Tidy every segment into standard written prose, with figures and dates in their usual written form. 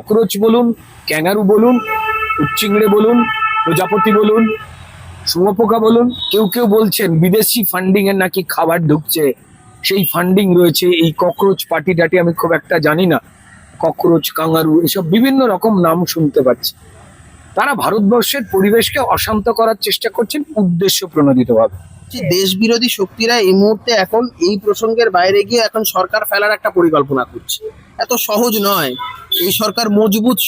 Cockroach বলুন, kangaroo বলুন, উচ্চিংড়ে বলুন, প্রজাপতি বলুন, শুঁয়োপোকা বলুন, কেউ কেউ বলছেন বিদেশি ফান্ডিং এর নাকি খাবার ঢুকছে, সেই ফান্ডিং রয়েছে এই ককরোচ পার্টি টাটি। আমি খুব একটা জানি না, ককরোচ, কাঙ্গারু এসব বিভিন্ন রকম নাম শুনতে পাচ্ছি। তারা ভারতবর্ষের পরিবেশকে অশান্ত করার চেষ্টা করছেন উদ্দেশ্য প্রণোদিতভাবে। যে দেশ বিরোধী শক্তিরা এই মুহূর্তে এখন এই প্রসঙ্গের বাইরে গিয়ে এখন সরকার ফেলার একটা পরিকল্পনা করছে। এত সহজ নয়, এই সরকার মজবুত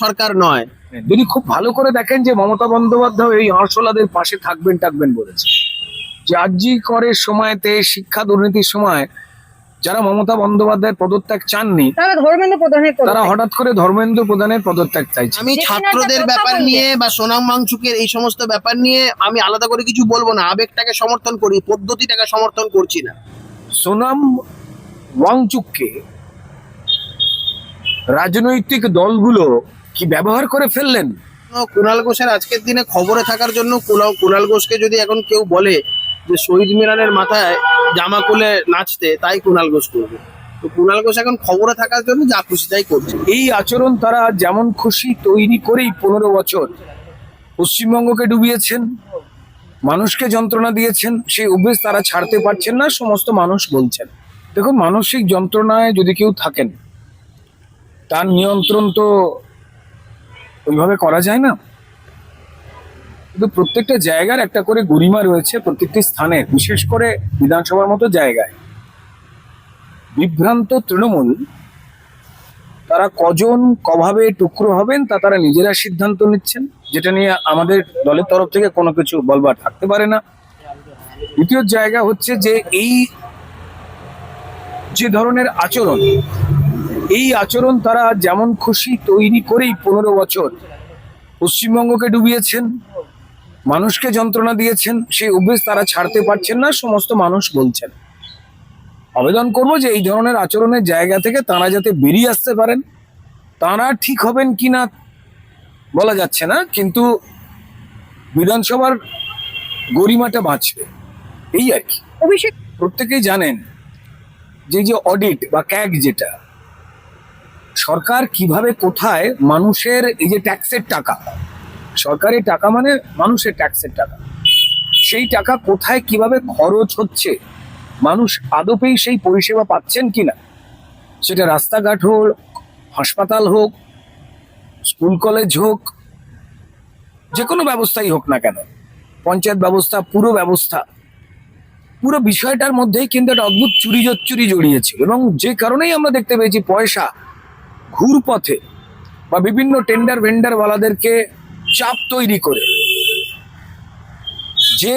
সরকার নয়। যদি খুব ভালো করে দেখেন যে মমতা বন্দ্যোপাধ্যায় এই আরশোলাদের পাশে থাকবেন বলেছে, যে আরজি করের সময়তে শিক্ষা দুর্নীতির সময় যারা মমতা বন্দ্যোপাধ্যায়ের পদত্যাগ চাননি তারা হঠাৎ করে ধর্মেন্দ্র প্রধানের পদত্যাগ চাইছে। আমি ছাত্রদের ব্যাপার নিয়ে বা সোনাম ওয়াংচুকের এই সমস্ত ব্যাপার নিয়ে আমি আলাদা করে কিছু বলবো না, আবেগটাকে সমর্থন করি, পদ্ধতিটাকে সমর্থন করছি না। সোনাম ওয়াংচুককে রাজনৈতিক দলগুলো কি ব্যবহার করে ফেললেন? কুণাল ঘোষের আজকের দিনে খবরে থাকার জন্য কুণাল ঘোষকে যদি এখন কেউ বলে যে শহীদ মিনারের মাথায় জামা খুলে নাচতে, তাই কুণাল ঘোষ করবে। তো কুণাল ঘোষ এখন খবরে থাকার জন্য যা খুশি তাই করছে। এই আচরণ তারা যেমন খুশি তৈরি করেই 15 বছর পশ্চিমবঙ্গকে ডুবিয়েছেন, মানুষকে যন্ত্রণা দিয়েছেন। সেই অভ্যেস তারা ছাড়তে পারছেন না, সমস্ত মানুষ বলছেন। দেখুন, মানসিক যন্ত্রণায় যদি কেউ থাকেন তার নিয়ন্ত্রণ তো ওইভাবে করা যায় না। কিন্তু প্রত্যেকটা জায়গার একটা করে গরিমা রয়েছে, প্রত্যেকটি স্থানে, বিশেষ করে বিধানসভার মতো জায়গায়। বিভ্রান্ত তৃণমূল তারা কজন কভাবে টুকরো হবেন তা তারা নিজেরা সিদ্ধান্ত নিচ্ছেন, যেটা নিয়ে আমাদের দলের তরফ থেকে কোনো কিছু বলবার থাকতে পারে না। দ্বিতীয় জায়গা হচ্ছে যে এই যে ধরনের আচরণ, এই আচরণ তারা যেমন খুশি তৈরি করেই 15 বছর পশ্চিমবঙ্গকে ডুবিয়েছেন, মানুষকে যন্ত্রণা দিয়েছেন। সেই অভ্যেস তারা ছাড়তে পারছেন না, সমস্ত মানুষ বলছেন। আবেদন করবো যে এই ধরনের আচরণের জায়গা থেকে তারা যাতে বেরিয়ে আসতে পারেন। তারা ঠিক হবেন কিনা বলা যাচ্ছে না, কিন্তু বিধানসভার গরিমাটা বাঁচবে, এই আর কি। অভিষেক, প্রত্যেকেই জানেন যে যে অডিট বা ক্যাগ, যেটা সরকার কিভাবে কোথায় মানুষের এই যে ট্যাক্সের টাকা, সরকারি টাকা মানে মানুষের ট্যাক্সের টাকা, সেই টাকা কোথায় কিভাবে খরচ হচ্ছে, মানুষ আদপেই সেই পরিষেবা পাচ্ছেন কিনা, সেটা রাস্তাঘাট হোক, হাসপাতাল হোক, স্কুল কলেজ হোক, যে কোনো ব্যবস্থাই হোক না কেন, পঞ্চায়েত ব্যবস্থা, পুরো বিষয়টার মধ্যেই কিন্তু একটা অদ্ভুত চুরি জড়িয়েছিল। এবং যে কারণেই আমরা দেখতে পেয়েছি পয়সা ঘুরপথে বা বিভিন্ন টেন্ডার ভেন্ডারওয়ালাদেরকে চাপ তৈরি করে যে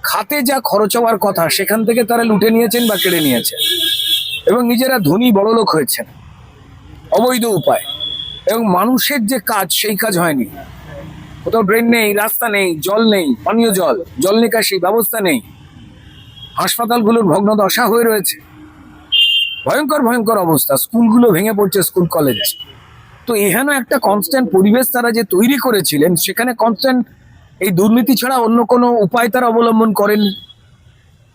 খাতে যা খরচ হওয়ার কথা সেখান থেকে তারা লুটে নিয়েছেন বা কেড়ে নিয়েছেন, এবং নিজেরা ধনী বড়লোক হয়েছেন অবৈধ উপায়। এবং মানুষের যে কাজ, সেই কাজ হয়নি। কোথাও ড্রেন নেই, রাস্তা নেই, জল নেই, পানীয় জল নিকাশি ব্যবস্থা নেই, হাসপাতালগুলোর ভগ্ন দশা হয়ে রয়েছে, ভয়ঙ্কর অবস্থা, স্কুলগুলো ভেঙে পড়ছে, স্কুল কলেজ। তো এখানে একটা কনস্ট্যান্ট পরিবেশ তারা যে তৈরি করেছিলেন, সেখানে কনস্ট্যান্ট এই দুর্নীতি ছাড়া অন্য কোনো উপায় তারা অবলম্বন করেন।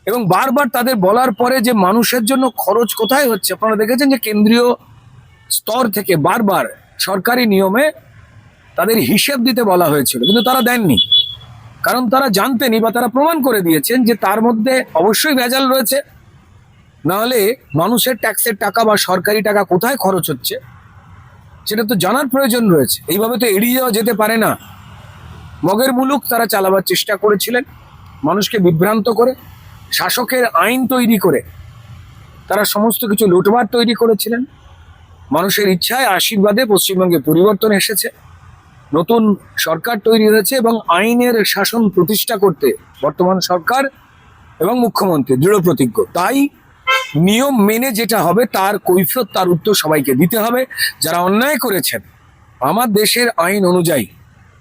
এবং বারবার তাদের বলার পরে যে মানুষের জন্য খরচ কোথায় হচ্ছে, আপনারা দেখেছেন যে কেন্দ্রীয় স্তর থেকে বারবার সরকারি নিয়মে তাদের হিসেব দিতে বলা হয়েছিল, কিন্তু তারা দেননি। কারণ তারা জানতেনই বা তারা প্রমাণ করে দিয়েছেন যে তার মধ্যে অবশ্যই ভেজাল রয়েছে, নাহলে মানুষের ট্যাক্সের টাকা বা সরকারি টাকা কোথায় খরচ হচ্ছে সেটা তো জানার প্রয়োজন রয়েছে। এইভাবে তো এড়িয়ে যাওয়া যেতে পারে না। মগের মুলুক তারা চালাবার চেষ্টা করেছিলেন, মানুষকে বিভ্রান্ত করে, শাসকের আইন তৈরি করে তারা সমস্ত কিছু লুটবার তৈরি করেছিলেন। মানুষের ইচ্ছায়, আশীর্বাদে পশ্চিমবঙ্গে পরিবর্তন এসেছে, নতুন সরকার তৈরি হয়েছে এবং আইনের শাসন প্রতিষ্ঠা করতে বর্তমান সরকার এবং মুখ্যমন্ত্রী দৃঢ় প্রতিজ্ঞ। তাই নিয়ম মেনে যেটা হবে তার কৈফিয়ত, তার উত্তর সবাইকে দিতে হবে। যারা অন্যায় করেছেন, আমার দেশের আইন অনুযায়ী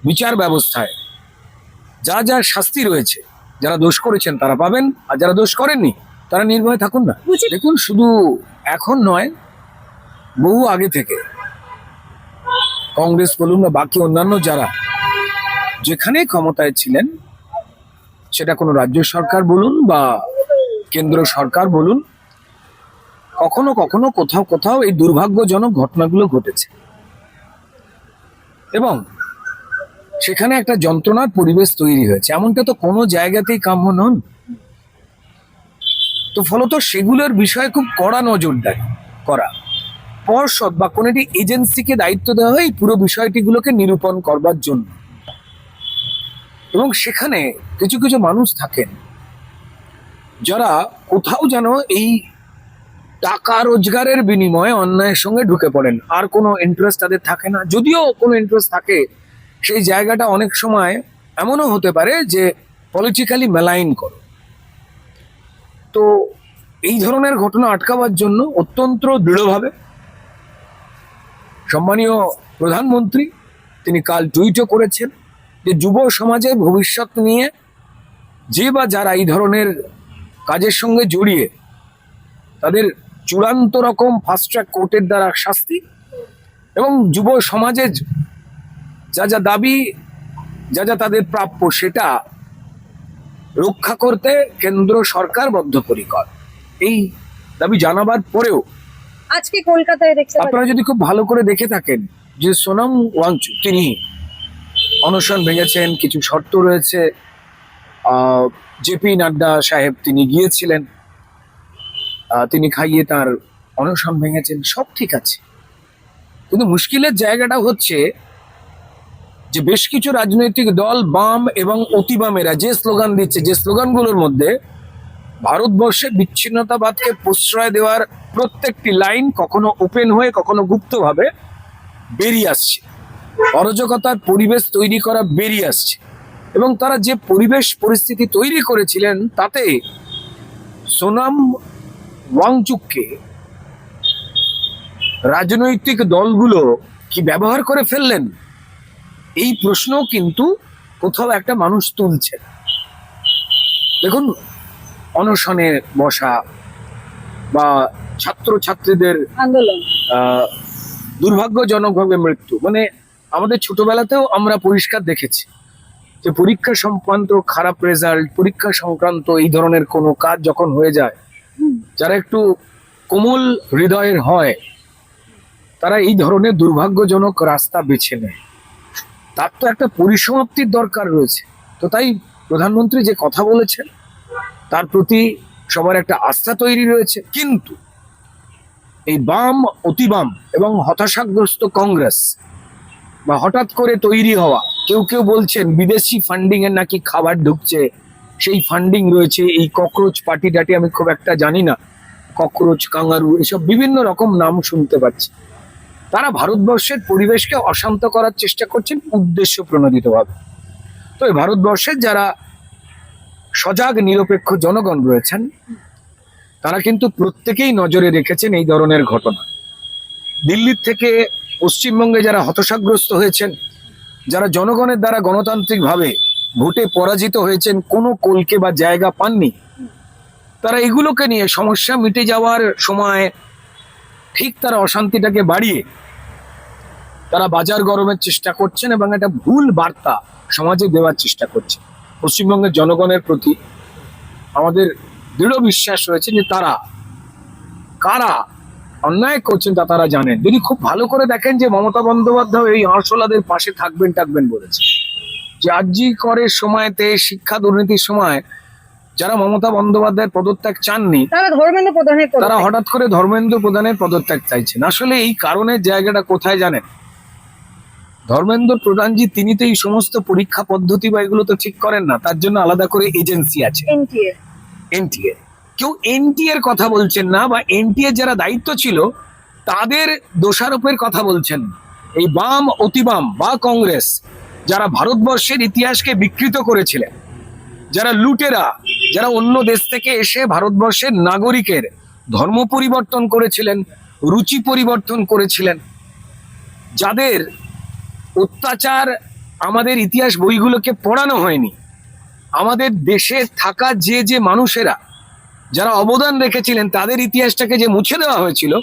বিচার ব্যবস্থায় যা যা শাস্তি রয়েছে, যারা দোষ করেছেন তারা পাবেন, আর যারা দোষ করেননি তারা নির্ভয়ে থাকুন না। দেখুন, শুধু এখন নয়, বহু আগে থেকে কংগ্রেস বলুন বা বাকি অন্যান্য যারা যেখানে ক্ষমতায় ছিলেন, সেটা কোনো রাজ্য সরকার বলুন বা কেন্দ্র সরকার বলুন, কখনো কখনো কোথাও এই দুর্ভাগ্যজনক ঘটনাগুলো ঘটেছে। এবং সেখানে একটা যন্ত্রণার পরিবেশ তৈরি হয়েছে। এমনটা তো কোনো জায়গাতেই কাম্য নন। তো ফলত সেগুলোর বিষয়ে খুব কড়া নজরদারি করা, পর্ষদ বা কোনো একটি এজেন্সিকে দায়িত্ব দেওয়া হয় এই পুরো বিষয়টিগুলোকে নিরূপণ করবার জন্য। এবং সেখানে কিছু কিছু মানুষ থাকেন যারা কোথাও যেন এই টাকা রোজগারের বিনিময়ে অন্যায়ের সঙ্গে ঢুকে পড়েন, আর কোনো ইন্টারেস্ট তাদের থাকে না। যদিও কোনো ইন্টারেস্ট থাকে, সেই জায়গাটা অনেক সময় এমনও হতে পারে যে পলিটিক্যালি মেলাইন করো। তো এই ধরনের ঘটনা আটকাবার জন্য অত্যন্ত দৃঢ়ভাবে সম্মানীয় প্রধানমন্ত্রী তিনি কাল টুইটও করেছেন যে যুব সমাজের ভবিষ্যৎ নিয়ে যে বা যারা এই ধরনের কাজের সঙ্গে জড়িয়ে, তাদের চূড়ান্ত রকম ফাস্ট ট্র্যাক কোর্টের দ্বারা শাস্তি, এবং যুব সমাজের যা যা দাবি, যা যা তাদের প্রাপ্য, সেটা রক্ষা করতে কেন্দ্র সরকার বদ্ধপরিকর। এই দাবি জানাবার পরেও আজকে কলকাতায় দেখতে আপনারা যদি খুব ভালো করে দেখে থাকেন যে সোনাম ওয়াংচুক তিনি অনশন ভেঙেছেন, কিছু শর্ত রয়েছে। জেপি নাড্ডা সাহেব তিনি গিয়েছিলেন, তিনি খাইয়ে তার অনশন ভেঙেছেন, সব ঠিক আছে। কিন্তু মুশকিলের জায়গাটা হচ্ছে যে বেশ কিছু রাজনৈতিক দল, বাম এবং অতি বামেরা যে স্লোগান দিচ্ছে, যে স্লোগানগুলোর মধ্যে ভারতবর্ষে বিচ্ছিন্নতাবাদকে প্রশ্রয় দেওয়ার প্রত্যেকটি লাইন কখনো ওপেন হয়ে কখনো গুপ্তভাবে বেরিয়ে আসছে, অরাজকতার পরিবেশ তৈরি করা বেরিয়ে আসছে। এবং তারা যে পরিবেশ পরিস্থিতি তৈরি করেছিলেন তাতে সোনাম ওয়াংচুককে রাজনৈতিক দলগুলো কি ব্যবহার করে ফেললেন, এই প্রশ্ন কিন্তু কোথাও একটা মানুষ তুলছে। দেখুন, অনশনে বসা বা ছাত্রছাত্রীদের আন্দোলন, দুর্ভাগ্যজনকভাবে মৃত্যু, মানে আমাদের ছোটবেলাতেও আমরা পরিষ্কার দেখেছি যে পরীক্ষা সংক্রান্ত খারাপ রেজাল্ট, পরীক্ষা সংক্রান্ত এই ধরনের কোনো কাজ যখন হয়ে যায়, যারা একটু কোমল হৃদয়ের হয় তারা এই ধরনের দুর্ভাগ্যজনক রাস্তা বেছে নেয়। তার তো একটা পরিসমাপ্তির দরকার রয়েছে। তো তাই প্রধানমন্ত্রী যে কথা বলেছেন তার প্রতি সবার একটা আস্থা তৈরি রয়েছে। কিন্তু এই বাম, অতি বাম এবং হতাশাগ্রস্ত কংগ্রেস বা হঠাৎ করে তৈরি হওয়া, কেউ কেউ বলছেন বিদেশি ফান্ডিং এর নাকি খাবার ঢুকছে, সেই ফান্ডিং রয়েছে এই ককরোচ পার্টি টাটি, আমি খুব একটা জানি না, ককরোচ, কাঙ্গারু, এসব বিভিন্ন রকম নাম শুনতে পাচ্ছি। তারা ভারতবর্ষের পরিবেশকে অশান্ত করার চেষ্টা করছেন উদ্দেশ্য প্রণোদিতভাবে। তো এই ভারতবর্ষের যারা সজাগ নিরপেক্ষ জনগণ রয়েছেন তারা কিন্তু প্রত্যেকেই নজরে রেখেছেন এই ধরনের ঘটনা। দিল্লির থেকে পশ্চিমবঙ্গে যারা হতাশাগ্রস্ত হয়েছেন, যারা জনগণের দ্বারা গণতান্ত্রিকভাবে ভোটে পরাজিত হয়েছেন, কোনো কলকে বা জায়গা পাননি, তারা এগুলোকে নিয়ে সমস্যা মিটে যাওয়ার সময় ঠিক তারা অশান্তিটাকে বাড়িয়ে তারা বাজার গরমের চেষ্টা করছেন এবং একটা ভুল বার্তা সমাজে দেওয়ার চেষ্টা করছেন। পশ্চিমবঙ্গের জনগণের প্রতি আমাদের দৃঢ় বিশ্বাস রয়েছে যে তারা কারা অন্যায় করছেন তা তারা জানেন। যদি খুব ভালো করে দেখেন যে মমতা বন্দ্যোপাধ্যায় এই আরশোলাদের পাশে থাকবেন বলেছে, যে আরজি করের সময়তে শিক্ষা দুর্নীতির সময় যারা মমতা বন্দ্যোপাধ্যায়ের পদত্যাগ চাননি তারা হঠাৎ করে ধর্মেন্দ্র প্রধানের পদত্যাগ চাইছেন। আসলে এই কারণের জায়গাটা কোথায় জানেন? ধর্মেন্দ্র প্রধানজি তিনি তো এই সমস্ত পরীক্ষা পদ্ধতি বা এগুলো তো ঠিক করেন না, তার জন্য আলাদা করে এজেন্সি আছে, এনটিএ। কেউ এনটিএ এর কথা বলছেন না, বা এনটিএ যারা দায়িত্ব ছিল তাদের দোষারোপের কথা বলছেন। এই বাম, অতি বাম বা কংগ্রেস যারা ভারতবর্ষের ইতিহাসকে বিকৃত করেছিলেন, যারা লুটেরা, যারা অন্য দেশ থেকে এসে ভারতবর্ষের নাগরিকের ধর্ম পরিবর্তন করেছিলেন, রুচি পরিবর্তন করেছিলেন, যাদের অত্যাচার আমাদের ইতিহাস বইগুলোকে পড়ানো হয়নি, আমাদের দেশে থাকা যে যে মানুষেরা যারা অবদান রেখেছিলেন তাদের ইতিহাসটাকে যে মুছে দেওয়া হয়েছিল,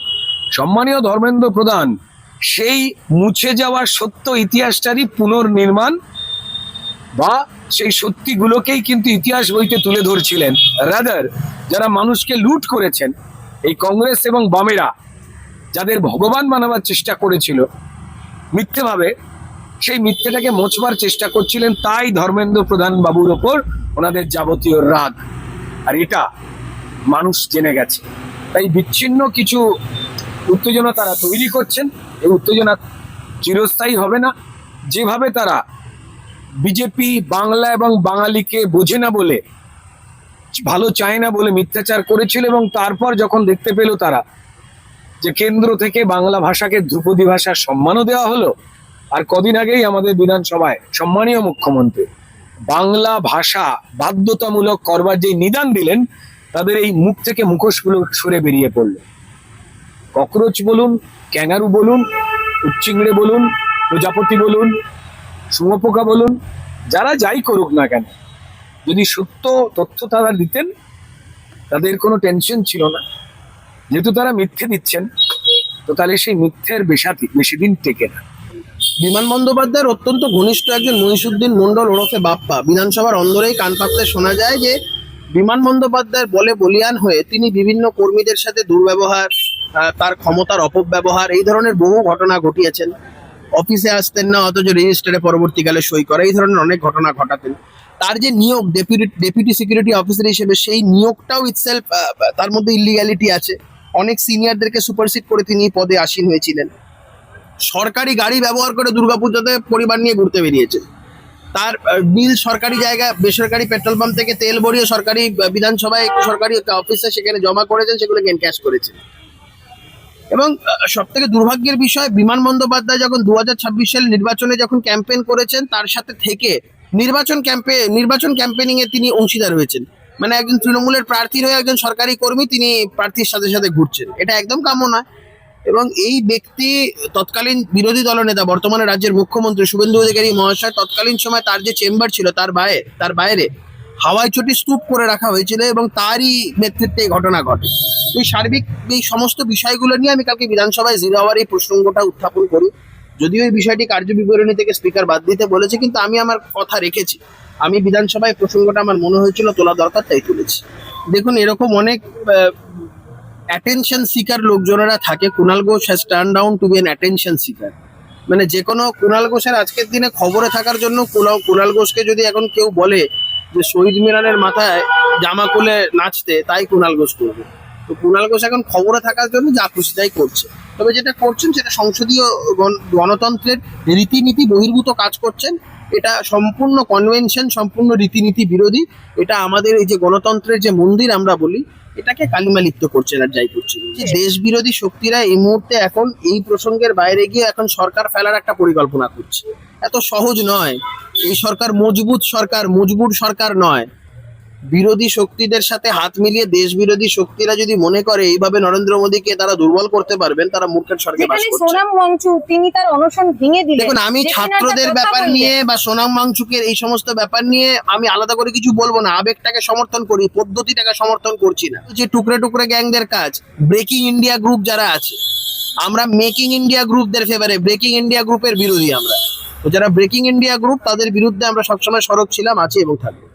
সম্মানীয় ধর্মেন্দ্র প্রধান সেই মুছে যাওয়া সত্য ইতিহাসটারই পুনর্নির্মাণ বা সেই সত্যিগুলোকেই কিন্তু ইতিহাস বইতে তুলে ধরছিলেন। রাদার যারা মানুষকে লুট করেছেন, এই কংগ্রেস এবং বামেরা যাদের ভগবান বানাবার চেষ্টা করেছিল মিথ্যেভাবে, সেই মিথ্যেটাকে মোছবার চেষ্টা করছিলেন, তাই ধর্মেন্দ্র প্রধান বাবুর ওপর ওনাদের যাবতীয় রাগ। আর এটা মানুষ জেনে গেছে, তাই বিচ্ছিন্ন কিছু উত্তেজনা তারা তৈরি করছেন। এই উত্তেজনা চিরস্থায়ী হবে না। যেভাবে তারা বিজেপি বাংলা এবং বাঙালিকে বোঝে না বলে, ভালো চায় না বলে মিথ্যাচার করেছিল, এবং তারপর যখন দেখতে পেল তারা যে কেন্দ্র থেকে বাংলা ভাষাকে ধ্রুপদী ভাষার সম্মানও দেওয়া হলো, আর কদিন আগেই আমাদের বিধানসভায় সম্মানীয় মুখ্যমন্ত্রী বাংলা ভাষা বাধ্যতামূলক করবার যে নিদান দিলেন, তাদের এই মুখ থেকে মুখোশগুলো সরে বেরিয়ে পড়লো। ককরোচ বলুন, ক্যাঙ্গারু বলুন, উচ্চিংড়ে বলুন, প্রজাপতি বলুন, শুঁয়োপোকা বলুন, যারা যাই করুক না কেন, যদি সত্য তথ্য তারা দিতেন তাদের কোনো টেনশন ছিল না। যেহেতু তারা মিথ্যে দিচ্ছেন, তো তাহলে সেই মিথ্যের বেশি দিন টেকে না। বিমান বন্দ্যোপাধ্যায়ের অত্যন্ত ঘনিষ্ঠ একজন মহিষুদ্দিন মন্ডল ওরফে বাপ্পা বিধানসভার অন্দরেই কান পাতলে শোনা যায় যে বিমান বন্দ্যোপাধ্যায়ের বলে বলিয়ান হয়ে তিনি বিভিন্ন কর্মীদের সাথে দুর্ব্যবহার, তার ক্ষমতার অপব্যবহার, এই ধরনের বহু ঘটনা ঘটিয়েছেন। অফিসে আসতেন না, অথচ রেজিস্টারে পরবর্তীকালে সই করা, এই ধরনের অনেক ঘটনা ঘটাতেন। তার যে নিয়োগ ডেপুটি সিকিউরিটি অফিসার হিসেবে, সেই নিয়োগটাও ইটসেলফ তার মধ্যে ইলিগ্যালিটি আছে। অনেক সিনিয়রদেরকে সুপারসিড করে তিনি এই পদে আসীন হয়েছিলেন। সরকারি গাড়ি ব্যবহার করে দুর্গাপুজোতে পরিবার নিয়ে ঘুরতে বেরিয়েছে। তার বিল সরকারি জায়গা, বেসরকারি পেট্রোল পাম্প থেকে তেল ভরিয়ে সরকারি বিধানসভায় একটি সরকারি অফিসে সেখানে জমা করেছেন, সেগুলোকে এনক্যাশ করেছেন। এবং সব থেকে দুর্ভাগ্যের বিষয়, বিমান বন্দ্যোপাধ্যায় যখন 2026 সালে নির্বাচনে যখন ক্যাম্পেইন করেছেন, তার সাথে থেকে নির্বাচন ক্যাম্পেইনিং এ তিনি অংশীদার হয়েছেন। মানে একজন তৃণমূলের প্রার্থীর হয়ে একজন সরকারি কর্মী তিনি প্রার্থীর সাথে সাথে ঘুরছেন, এটা একদম কাম্য নয়। এবং এই ব্যক্তি তৎকালীন বিরোধী দলনেতা, বর্তমানে রাজ্যের মুখ্যমন্ত্রী শুভেন্দু অধিকারী মহাশয়, তৎকালীন সময় তার যে চেম্বার ছিল তার বাইরে হাওয়াই চটি স্তূপ করে রাখা হয়েছিল, এবং তারই নেতৃত্বে এই ঘটনা ঘটে। এই সার্বিক এই সমস্ত বিষয়গুলো নিয়ে আমি কালকে বিধানসভায় জিরো আওয়ার এই প্রসঙ্গটা উত্থাপন করি। যদিও এই বিষয়টি কার্য বিবরণী থেকে স্পিকার বাদ দিতে বলেছে, কিন্তু আমি আমার কথা রেখেছি। আমি বিধানসভায় প্রসঙ্গটা আমার মনে হয়েছিল তোলা দরকার, তাই তুলেছি। দেখুন, এরকম অনেক অ্যাটেনশন সিকার লোকজনেরা থাকে। Kunal Ghosh has turn down to be an attention seeker. মানে যে কোনো কুণাল ঘোষের আজকের দিনে খবরে থাকার জন্য কুণাল ঘোষকে যদি এখন কেউ বলে যে শহীদ মিনারের মাথায় জামা খুলে নাচতে, তাই কুণাল ঘোষ করবে। তো কুণাল ঘোষ এখন খবরে থাকার জন্য যা খুশি তাই করছে। তবে যেটা করছেন সেটা সংসদীয় গণতন্ত্রের রীতিনীতি বহির্ভূত কাজ করছেন। এটা সম্পূর্ণ কনভেনশন, সম্পূর্ণ রীতিনীতি বিরোধী। এটা আমাদের এই যে গণতন্ত্রের যে মন্দির আমরা বলি, এটাকে কালিমালিপ্ত করছেন আর যাই করছেন। যে দেশ বিরোধী শক্তিরা এই মুহূর্তে এখন এই প্রসঙ্গের বাইরে গিয়ে এখন সরকার ফেলার একটা পরিকল্পনা করছে। এত সহজ নয়। এই সরকার মজবুর সরকার নয়। বিরোধী শক্তিদের সাথে হাত মিলিয়ে দেশ বিরোধী শক্তিরা যদি মনে করে এইভাবে নরেন্দ্র মোদীকে তারা দুর্বল করতে পারবেন, তারা মূর্খের স্বর্গে বাস যেখানে করছে। সোনাম ওয়াংচুক তিনি তার অনশন ভেঙে দিলেন। দেখুন, আমি যেখানে ছাত্রদের একটা ব্যাপার কথা নিয়ে বললেন। বা সোনাম ওয়াংচুকের এই সমস্ত ব্যাপার নিয়ে আমি আলাদা করে কিছু বলবো না। আবেগটাকে সমর্থন করি, পদ্ধতিটাকে সমর্থন করছি না। যে টুকরে টুকরে গ্যাংদের কাজ, ব্রেকিং ইন্ডিয়া গ্রুপ যারা আছে, আমরা মেকিং ইন্ডিয়া গ্রুপদের ফেভারে, ব্রেকিং ইন্ডিয়া গ্রুপের বিরোধী আমরা। তো যারা ব্রেকিং ইন্ডিয়া গ্রুপ, তাদের বিরুদ্ধে আমরা সবসময় সরব ছিলাম, আছি এবং থাকবো।